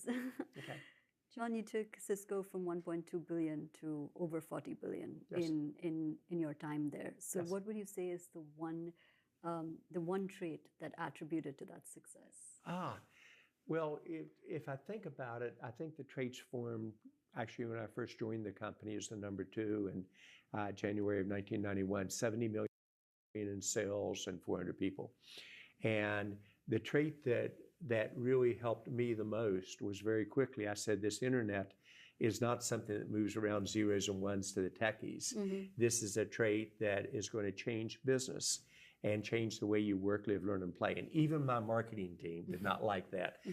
Okay. John, you took Cisco from 1.2 billion to over 40 billion Yes. in your time there. So Yes. what would you say is the one trait that attributed to that success? Well, if I think about it, I think the traits formed actually when I first joined the company as the number two in January of 1991, 70 million in sales and 400 people. And the trait that really helped me the most was very quickly, I said, this internet is not something that moves around zeros and ones to the techies. This is a trait that is going to change business and change the way you work, live, learn, and play. And even my marketing team did not like that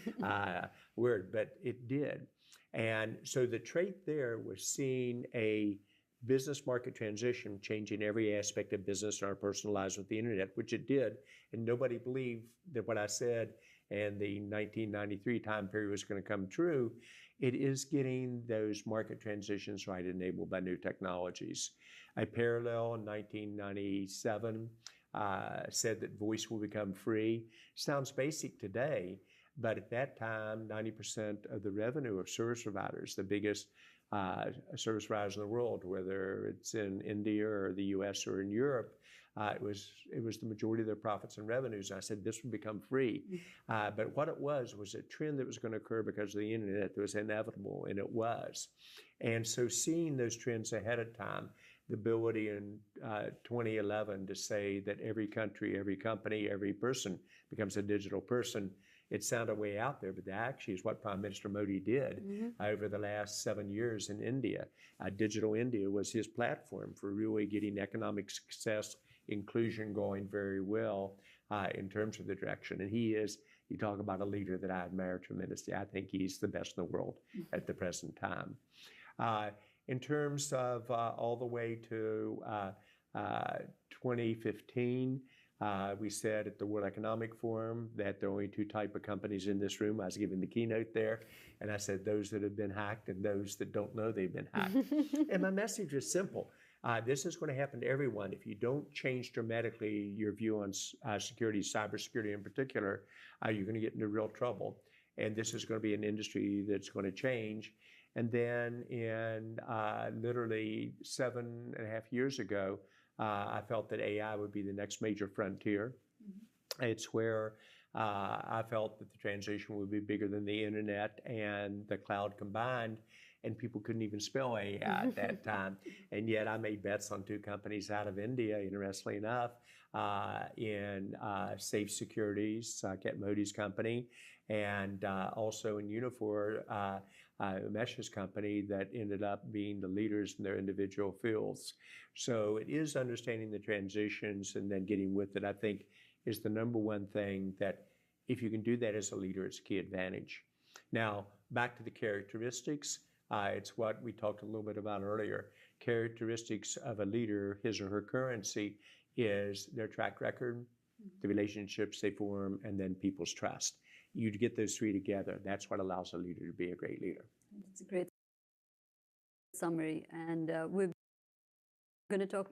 word, but it did. And so the trait there was seeing a business market transition, changing every aspect of business in our personal lives with the internet, which it did. And nobody believed that what I said and the 1993 time period was going to come true. It is getting those market transitions right, enabled by new technologies. A parallel in 1997 said that voice will become free. Sounds basic today, but at that time, 90% of the revenue of service providers, the biggest service providers in the world, whether it's in India or the US or in Europe, it was the majority of their profits and revenues. And I said this would become free. But what it was a trend that was going to occur because of the internet that was inevitable, and it was. And so seeing those trends ahead of time, the ability in 2011 to say that every country, every company, every person becomes a digital person, it sounded way out there, but that actually is what Prime Minister Modi did over the last 7 years in India. Digital India was his platform for really getting economic success, inclusion going very well in terms of the direction. And he is, you talk about a leader that I admire tremendously. I think he's the best in the world at the present time. In terms of all the way to 2015, we said at the World Economic Forum that there are only two types of companies in this room. I was giving the keynote there, and I said those that have been hacked and those that don't know they've been hacked. And my message is simple. This is going to happen to everyone. If you don't change dramatically your view on security, cybersecurity in particular, you're going to get into real trouble. And this is going to be an industry that's going to change. And then in literally 7.5 years ago, I felt that AI would be the next major frontier. It's where I felt that the transition would be bigger than the internet and the cloud combined, and people couldn't even spell AI at that time. And yet I made bets on two companies out of India, interestingly enough, in Safe Securities, Ket Modi's company, and also in Uniphore, Umesh's company, that ended up being the leaders in their individual fields. So it is understanding the transitions and then getting with it, I think, is the number one thing that if you can do that as a leader, it's a key advantage. Now, back to the characteristics, it's what we talked a little bit about earlier. Characteristics of a leader, his or her currency, is their track record, the relationships they form, and then people's trust. You get those three together, that's what allows a leader to be a great leader. It's a great summary. And we're going to talk